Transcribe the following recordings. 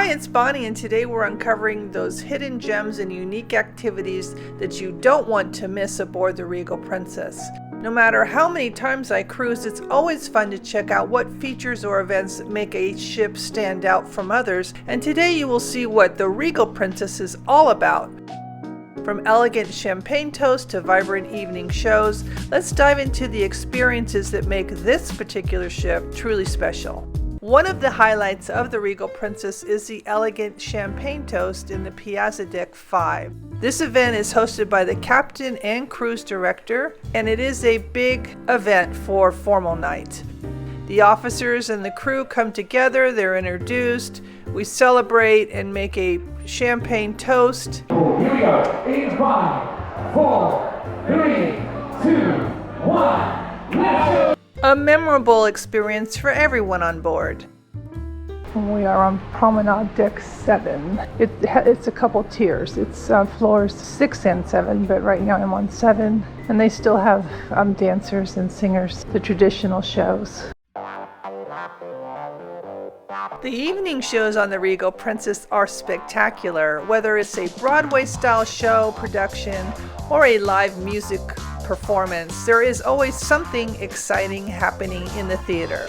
Hi, it's Bonnie, and today we're uncovering those hidden gems and unique activities that you don't want to miss aboard the Regal Princess. No matter how many times I cruise, it's always fun to check out what features or events make a ship stand out from others, and today you will see what the Regal Princess is all about. From elegant champagne toasts to vibrant evening shows, let's dive into the experiences that make this particular ship truly special. One of the highlights of the Regal Princess is the elegant champagne toast in the PIAZZA Deck 5. This event is hosted by the captain and cruise director, and it is a big event for formal night. The officers and the crew come together, they're introduced, we celebrate and make a champagne toast. Here we go. 8, 5, 4, 3, 2, 1, let's go! A memorable experience for everyone on board. We are on Promenade Deck 7. It's a couple tiers. It's floors 6 and 7, but right now I'm on 7. And they still have dancers and singers, the traditional shows. The evening shows on the Regal Princess are spectacular, whether it's a Broadway-style show production or a live music performance. There is always something exciting happening in the theater.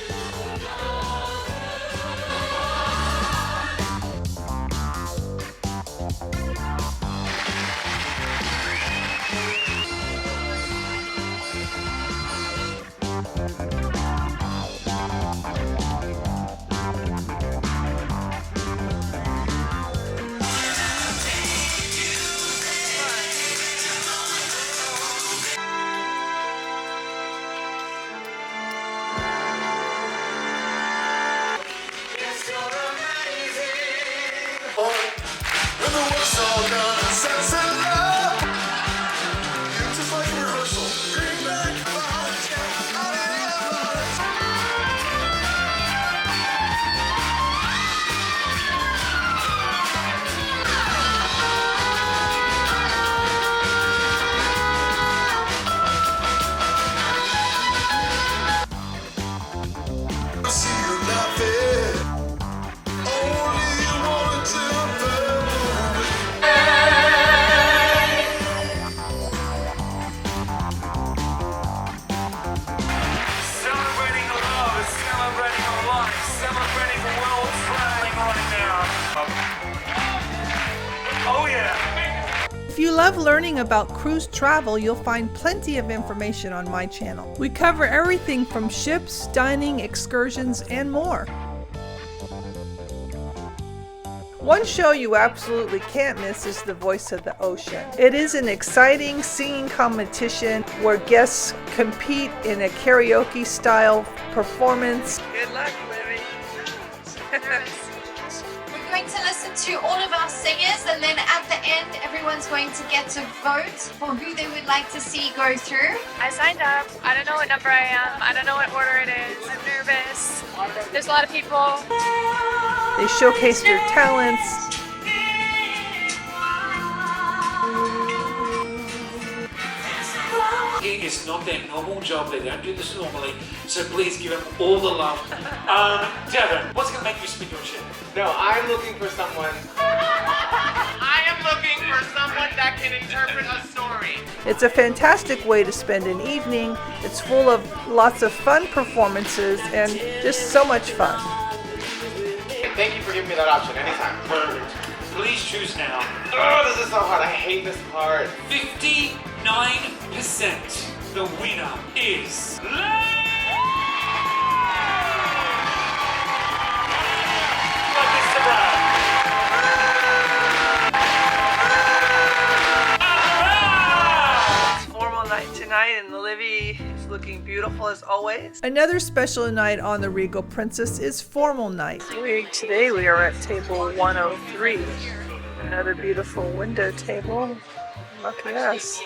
If you love learning about cruise travel, you'll find plenty of information on my channel. We cover everything from ships, dining, excursions, and more. One show you absolutely can't miss is The Voice of the Ocean. It is an exciting singing competition where guests compete in a karaoke style performance. Good luck, Livy. We're going to listen to all of our singers, and then at the end everyone's going to get to vote for who they would like to see go through. I signed up. I don't know what number I am. I don't know what order it is. I'm nervous. There's a lot of people. They showcase their talents. It is not their normal job. They don't do this normally, so please give them all the love. Devin, what's going to make you spin your ship? No, I'm looking for someone. I am looking for someone that can interpret a story. It's a fantastic way to spend an evening. It's full of lots of fun performances and just so much fun. Thank you for giving me that option anytime. Perfect. Please choose now. Oh, this is so hard. I hate this part. 59%. The winner is... Tonight, and Livy is looking beautiful as always. Another special night on the Regal Princess is formal night. Today we are at table 103. Another beautiful window table. Look at us.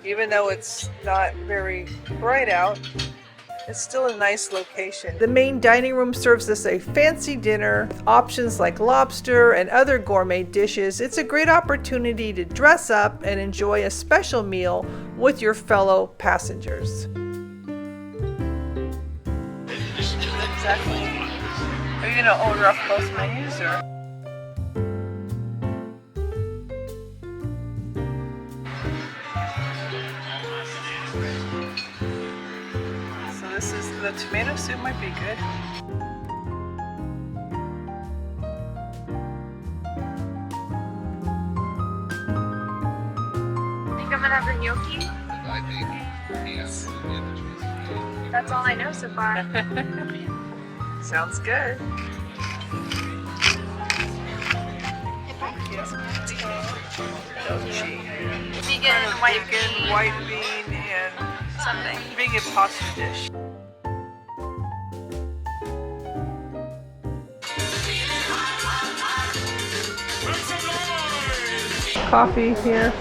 Even though it's not very bright out, it's still a nice location. The main dining room serves us a fancy dinner with options like lobster and other gourmet dishes. It's a great opportunity to dress up and enjoy a special meal with your fellow passengers. Exactly. Are you you gonna order off both menus or? So this is the tomato soup might be good. Think I'm gonna have the gnocchi. I think, yes. That's all I know so far. Sounds good. Vegan, white Vegan, bean, white bean, and something. vegan pasta dish. Coffee here.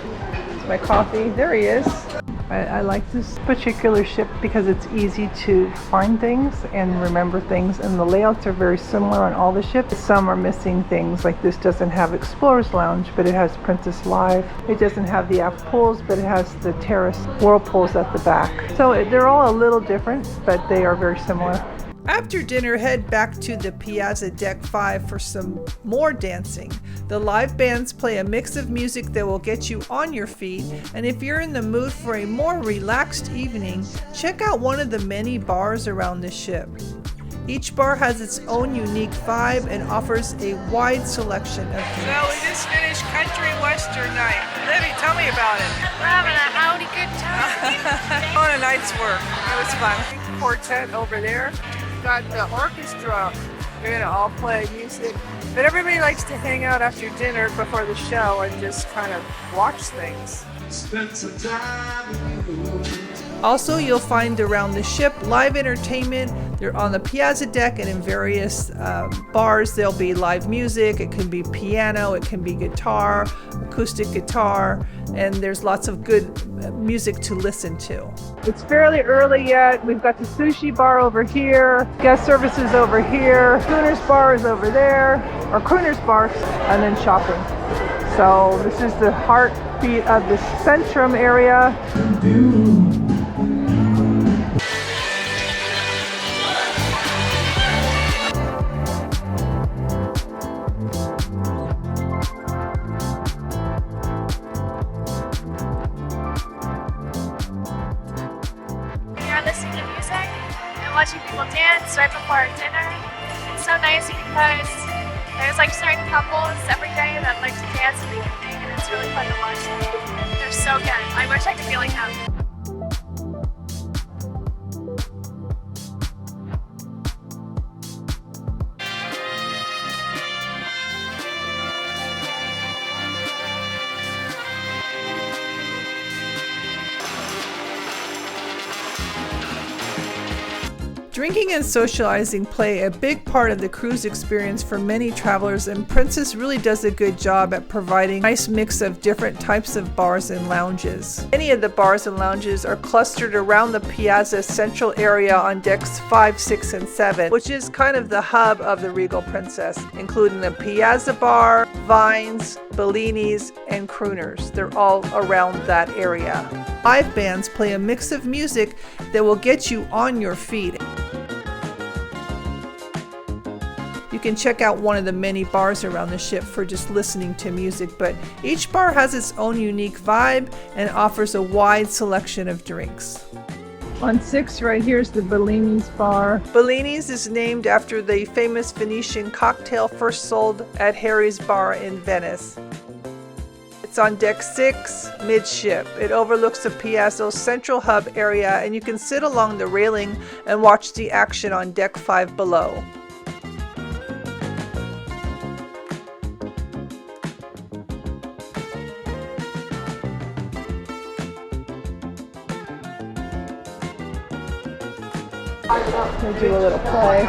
It's my coffee. There he is. I like this particular ship because it's easy to find things and remember things, and the layouts are very similar on all the ships. Some are missing things, like this doesn't have Explorer's Lounge, but it has Princess Live. It doesn't have the aft pools, but it has the terrace whirlpools at the back. So they're all a little different, but they are very similar. After dinner, head back to the Piazza Deck 5 for some more dancing. The live bands play a mix of music that will get you on your feet, and if you're in the mood for a more relaxed evening, check out one of the many bars around the ship. Each bar has its own unique vibe and offers a wide selection of drinks. So we just finished country western night. Libby, tell me about it. We're having a howdy good time. On a night's work. It was fun. Quartet over there. Got the orchestra. They're gonna all play music. But everybody likes to hang out after dinner before the show and just kind of watch things. Also, you'll find around the ship live entertainment. They're on the Piazza Deck and in various bars. There'll be live music. It can be piano, it can be guitar, acoustic guitar, and there's lots of good music to listen to. It's fairly early yet. We've got the sushi bar over here, guest services over here, Crooners bar is over there, or Crooners bar, and then shopping. So this is the heartbeat of the Centrum area. Watching people dance right before our dinner. It's so nice because there's like certain couples every day that like to dance in the evening, and it's really fun to watch them. They're so good. I wish I could be like them. Drinking and socializing play a big part of the cruise experience for many travelers, and Princess really does a good job at providing a nice mix of different types of bars and lounges. Many of the bars and lounges are clustered around the Piazza Central area on decks 5, 6, and 7, which is kind of the hub of the Regal Princess, including the Piazza Bar, Vines, Bellini's, and Crooners. They're all around that area. Live bands play a mix of music that will get you on your feet. You can check out one of the many bars around the ship for just listening to music, but each bar has its own unique vibe and offers a wide selection of drinks. On 6 right here is the Bellini's bar. Bellini's is named after the famous Venetian cocktail first sold at Harry's Bar in Venice. It's on deck 6, midship. It overlooks the Piazza's central hub area, and you can sit along the railing and watch the action on deck 5 below. We'll do a little play.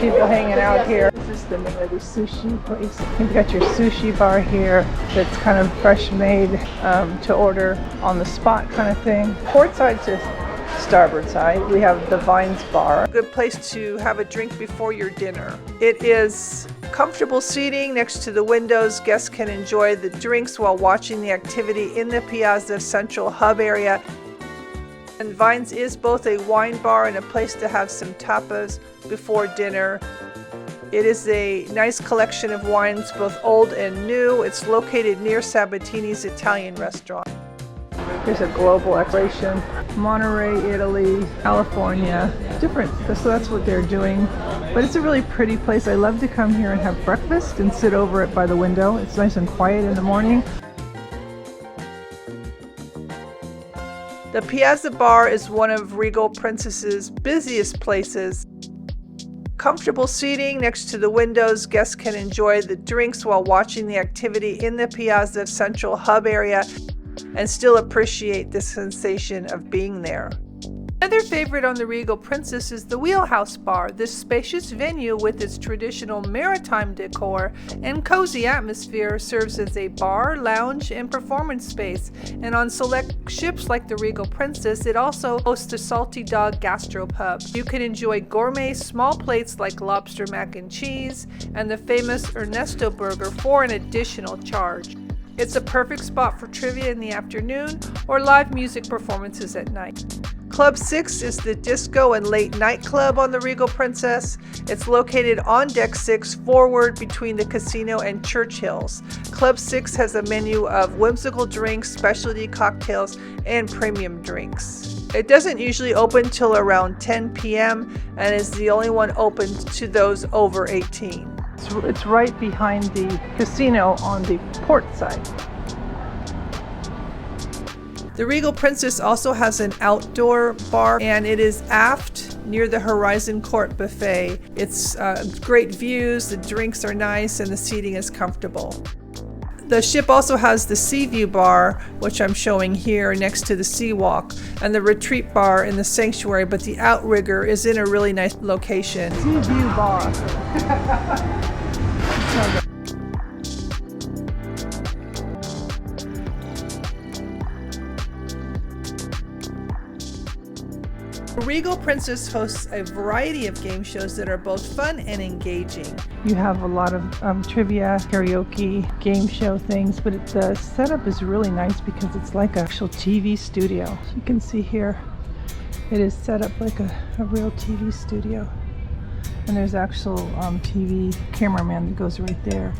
People hanging out here. This is the name of the sushi place. You've got your sushi bar here that's kind of fresh made to order on the spot kind of thing. Port side to starboard side, we have the Vines bar. A good place to have a drink before your dinner. It is comfortable seating next to the windows. Guests can enjoy the drinks while watching the activity in the Piazza Central Hub area. And Vines is both a wine bar and a place to have some tapas before dinner. It is a nice collection of wines, both old and new. It's located near Sabatini's Italian restaurant. Here's a global exploration. Monterey, Italy, California. Different, so that's what they're doing. But it's a really pretty place. I love to come here and have breakfast and sit over it by the window. It's nice and quiet in the morning. The Piazza Bar is one of Regal Princess's busiest places. Comfortable seating next to the windows, guests can enjoy the drinks while watching the activity in the Piazza Central Hub area and still appreciate the sensation of being there. Another favorite on the Regal Princess is the Wheelhouse Bar. This spacious venue with its traditional maritime decor and cozy atmosphere serves as a bar, lounge, and performance space. And on select ships like the Regal Princess, it also hosts a SALTYDOG Gastropub. You can enjoy gourmet small plates like lobster mac and cheese and the famous Ernesto burger for an additional charge. It's a perfect spot for trivia in the afternoon or live music performances at night. Club 6 is the disco and late night club on the Regal Princess. It's located on Deck 6 forward between the casino and Churchill's. Club 6 has a menu of whimsical drinks, specialty cocktails, and premium drinks. It doesn't usually open till around 10 p.m. and is the only one open to those over 18. It's right behind the casino on the port side. The Regal Princess also has an outdoor bar, and it is aft near the Horizon Court buffet. It's great views, the drinks are nice, and the seating is comfortable. The ship also has the SEAVIEW bar, which I'm showing here next to the Sea Walk, and the retreat bar in the sanctuary, but the Outrigger is in a really nice location. SEAVIEW bar. Regal Princess hosts a variety of game shows that are both fun and engaging. You have a lot of trivia, karaoke, game show things, but the setup is really nice because it's like an actual TV studio. As you can see here, it is set up like a real TV studio. And there's actual TV cameraman that goes right there.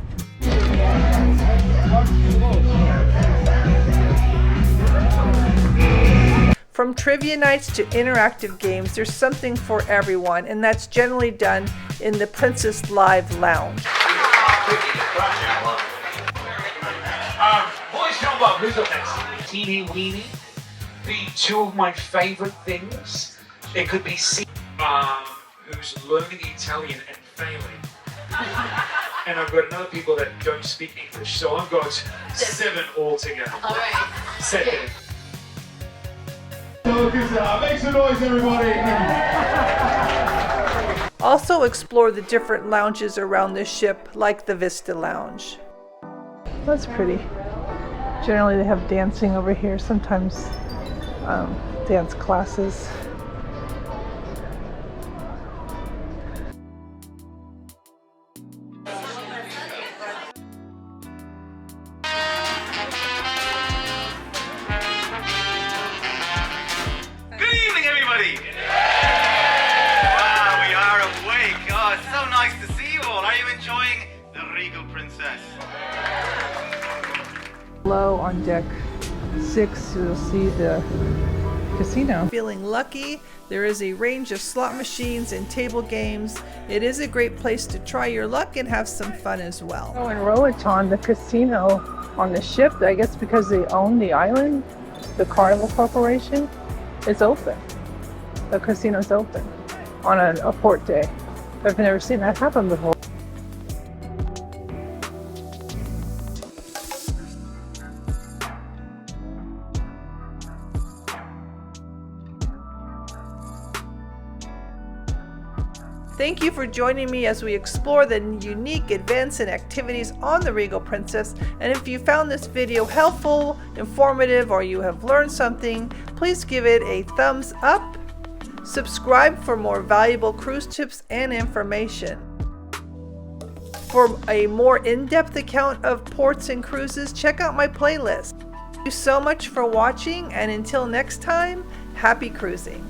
From trivia nights to interactive games, there's something for everyone, and that's generally done in the Princess Live Lounge. Boys, jump up. Who's up next? Teeny weeny. The two of my favorite things. It could be who's learning Italian and failing. And I've got another people that don't speak English, so I've got 7 altogether. All right. 7. Make some noise, everybody! Also explore the different lounges around the ship, like the VISTA lounge. That's pretty. Generally they have dancing over here, sometimes dance classes. Below on deck 6, you'll see the casino. Feeling lucky, there is a range of slot machines and table games. It is a great place to try your luck and have some fun as well. Oh, in Roatan, the casino on the ship, I guess because they own the island, the Carnival Corporation, is open. The casino's open on a port day. I've never seen that happen before. Thank you for joining me as we explore the unique events and activities on the Regal Princess. And if you found this video helpful, informative, or you have learned something, please give it a thumbs up. Subscribe for more valuable cruise tips and information. For a more in-depth account of ports and cruises, check out my playlist. Thank you so much for watching, and until next time, happy cruising.